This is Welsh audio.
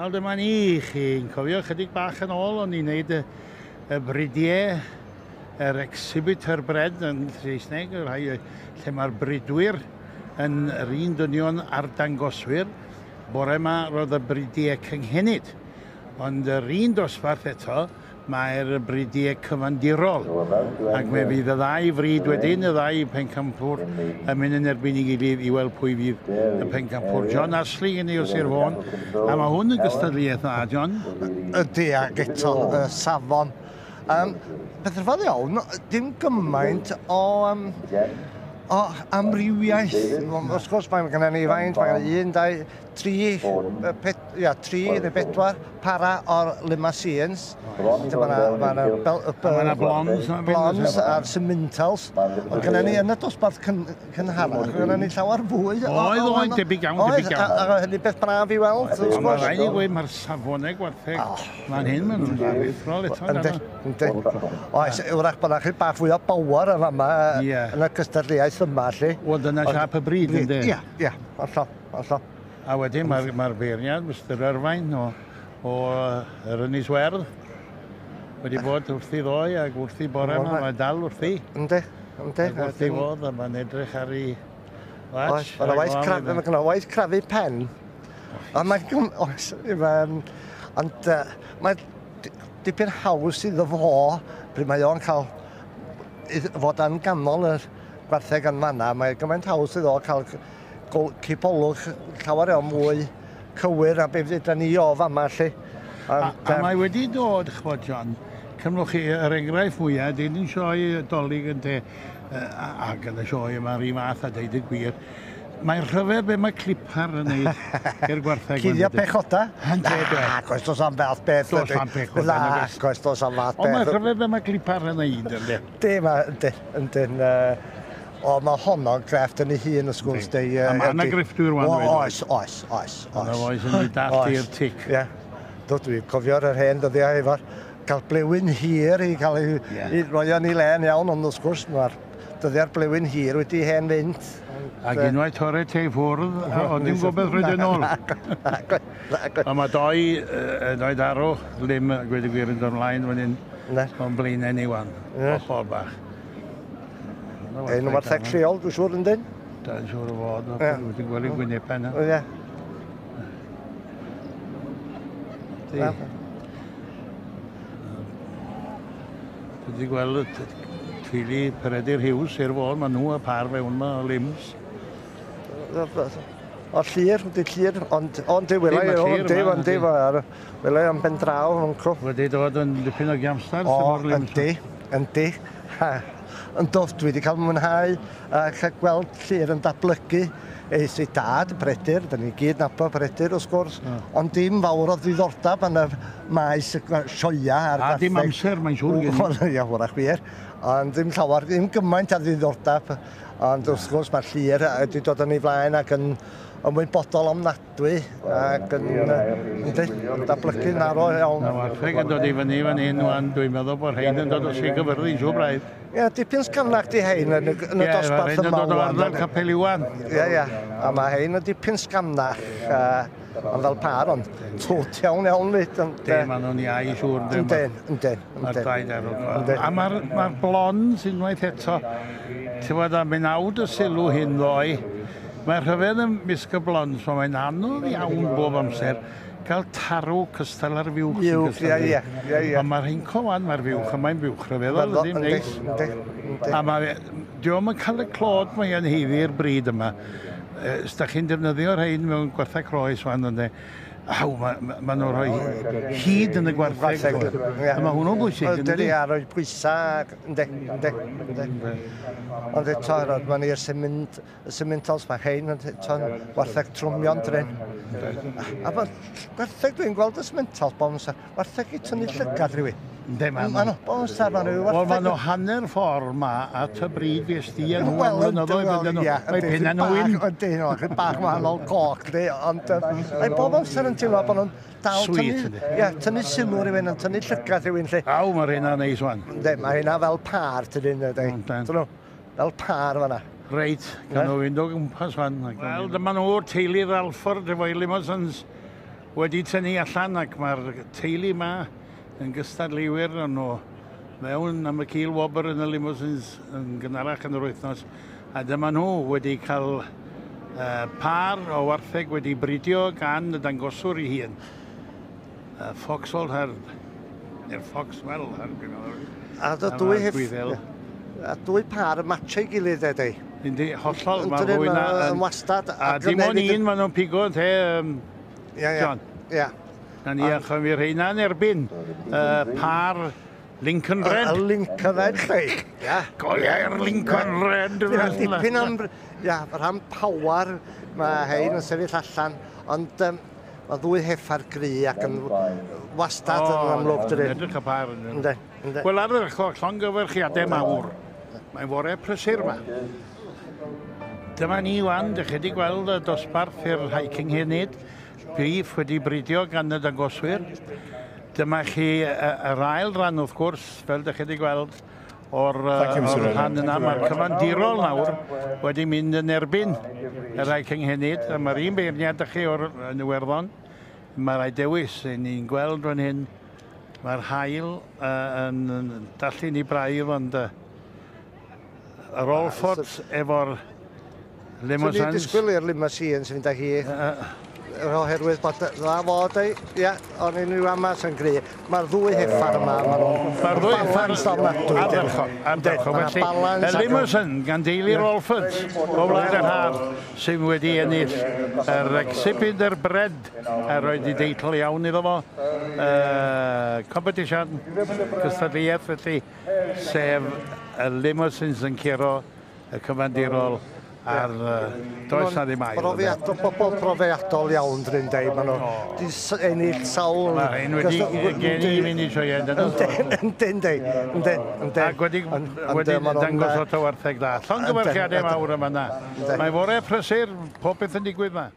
Wel, dyma ni, chi'n cofio chydig bach yn ôl, o'n i'n neud y bridio, yr exhibitor bred yn Saesneg, lle mae'r bridwyr yn yr un dynion ar dangoswyr. Bore yma roedd y bridio cynghennid, ond yr un dosbarth eto, mae'r bridio Cyfandirol. Ac fe fydd y ddau frid wedyn, y ddau pencampwr yn mynd yn erbyn I gilydd I weld pwy fydd y pencampwr. John Ashley yn ei o Sir Fôn. A mae hwn yn gystadleuaeth dda, John. Ydy, ac eto safon. Beth rhyfedd iawn, dim gymaint o amrywiaeth. Wrth gwrs, mae gennym ni faint, mae gennym ni 1, 2, 3 neu 4 para o'r limousines. Mae yna blonds a'r Continentals. Ond gennym ni yn y dosbarth cynharach, gennym ni llawer fwy. Oedd, debyg iawn, debyg iawn. A hynny beth braf I weld. Mae rhaid I gweud mae'r safonau gwartheg. Mae'n hyn, maen nhw'n ddarfithrol eto. Ynddi. Oes, wrach bod yna chi bach fwy o power yn fama yn y cystadleuaeth yma, lle. Wel, dyna siap y bryd, ynddi? Ie, allol. A wedyn mae'r beirniad, Mr Irvine o yr Ynys Werdd wedi bod wrthi ddoe ac wrthi bore yma, mae dal wrthi. Ynddi. Wrthi fodd a mae'n edrych ar ei watch. Mae gen o waith crafu pen. Ond mae dipyn haws iddo fo, pryd mae o'n cael fod yn ganol y gwartheg yn fanna, mae gymaint haws iddo cael cipolwg llawer iawn mwy cywir a beth ydyn ni o fama, lle. A mae wedi dod, chfod John, cymrwch chi yr enghraifft mwyaf, dyn ni'n sioi dolyg yn te, ac yn y sioi yma rhi math a deud y gwir. Mae'n rhyfedd be mae clipar yn neud i'r gwartheg. Cuddio pechoda? Coes dos am fath beth. Dos am pechoda. Coes dos am fath beth. Ond mae'n rhyfedd be mae clipar yn neud, ynddi? Yndyn. O, mae honno'n grefft yn ei hun, ys gwrs. A mae yna griffdwyr wan wedi? Oes. Yna oes yn ei dalltu'r tic. Ie. Dwi'n cofio'r hen dyddiau efo'r cael blewyn hir I cael ei roi yn ei len iawn, ond wrth gwrs mae'r dyddiau'r blewyn hir wedi hen fynd. Ac unwaith torre te ffwrdd, ond dim gobeith rhaid yn ôl. A mae doi darw lim gwedi gwir yn dod ymlaen fan hyn o'n blaenau ni wan, ochr bach. Ein o'r theg lleol, dwi'n siŵr yn dyn? Da'n siŵr o fod, dwi'n gweld I gwynebau yna. Ie. Dwi wedi gweld y tili Peredur Hughes i'r fod, mae nhw a par fewn yma o lims. O llir, ond di welai am ben draw yn crw. Wedi dod yn dipyn o giamstar? O, yndi. Yn doff, dwi wedi cael mwynhau a cael gweld llir yn datblygu eis ei dad, Bredur, da ni gyd nabod Bredur wrth gwrs, ond dim fawr o ddiddordeb yn y maes sioia a'r a dim amser, mae'n siŵr gen I. Ia, hwrach wir. Ond ddim llawer, gymaint ar ddiddordeb, ond wrth gwrs mae'r llir wedi dod yn ei flaen ac yn ymwybodol ofnadwy ac yn datblygu'n arw iawn. Na wartheg yn dod I fyny fan hyn wan, dwi'n meddwl bod rhain yn dod o Sir Gyfyrddin, siw braidd. Ie, dipyn sgamnach di hein yn y dosbarth yma. Rhain yn dod o ardal Capel Iwan. Ie, a mae hein yn dipyn sgamnach, ond fel par, ond twt iawn fyd. Maen nhw'n iau siŵr. Yndyn. A mae'r blonds unwaith eto, ti'n bod am mynd awd y sylw hyn ddoi, mae'r rhyfedd yn misg y blonds, mae'n anodd iawn bob amser gael tarw cystal ar fiwch. Ie. Ond mae'r hyn cowan, mae'r fiwch, a mae'n fiwch rhyfeddol, ddim neis. A diolch yn cael y clod mae yn heiddi'r bryd yma. Os da chi'n defnyddio rhain mewn gwartheg croes wan, ynddi, maen nhw'n rhoi hyd yn y gwartheg. A mae hwnnw'n bwysig, ynddi? Dydy a rhoi pwysau, ynddi. Ond eto, mae'n i'r Continentals, mae hein yn gwartheg trwmion dryn. A mae gwartheg dwi'n gweld y Continentals, bod nhw'n gwartheg I tynnu llygad rhywun. Ynddi, maen nhw. Wel, maen nhw hanner ffordd ma at y bryd fi ysdi yn nhw am flynyddoedd bydden nhw. Mae pen yn wyn. Ynddi, nhw'n bach wahanol coc, ond mae bob amser yn teimlo bod nhw'n dal tynnu sylw rhywun, yn tynnu llygad rhywun. Aw, mae'r hynna neis wan. Ynddi, mae hynna fel par, tydyn nhw. Fel par fanna. Reit, gan nhw fynd o gwmpas wan. Wel, dyma nhw'r teulu'r Alford efo'i limousines. wedi tynnu allan ac mae'r teulu yma yn gystadleuwyr yn nhw mewn am y cil wobr yn y limousines yn gynharach yn yr wythnos. A dyma nhw wedi cael par o wartheg wedi bridio gan y dangoswr ei hun. Foxhole Herd, neu'r Foxwell Herd. A dwy par yn match ei gilydd edi. Yndi, hollol, mae fwy na... Yn wastad. A dim ond un maen nhw'n pigo, te, John. Ia. Na ni achos mi rheina'n erbyn par Lincoln Red. Y Lincoln Red, chi. Go ia'r Lincoln Red. Dipyn am... Ia, rhan power mae hein yn sefyll allan, ond mae ddwy heffa'r gry ac yn wastad yn amlwg dydyn. Edrych y par yn. Wel, ar yr llongyfarchiadau mawr, mae'n fore prysur yma. Dyma ni wan, dych chi wedi gweld y dosbarth i'r hiking hynny. Bîff wedi bridio gan y dangoswyr. Dyma chi yr ail ran wrth gwrs, fel dych chi wedi gweld, o'r rhan yna. Mae'r Cyfandirol nawr wedi mynd yn erbyn yr hiking hynny. Mae'r un beirniad ych chi o'r Iwerddon. Mae'r rai dewis, ni'n gweld fan hyn. Mae'r haul yn dallu'n i braidd, ond yr Olffords efo'r limousines. Swn i'n disgwyl i'r limousines yn fynd â hi. Oherwydd bod dda fod ei, ia, ond unrhyw amas yn gry. Mae'r ddwy heffar yma, mae'r ddwy heffar ardderchog. Y limousine gan deulu'r Olffords o wlad yr haf sy'n wedi ennill yr exhibitor bred a roed i deitl iawn iddo fo. Competition cystadleuaeth felly, sef y limousines yn curo y Cyfandirol ar does na ddim ail. Bobl profiadol iawn drwy'n dweud, maen nhw wedi ennill sawl... Mae hyn wedi gen i fynd i sioed yn Yndyn. Ac wedi dangos o tawartheg da. Llongyfarchiadau mawr yma na. Mae fore prysur, pob beth yn digwydd yma.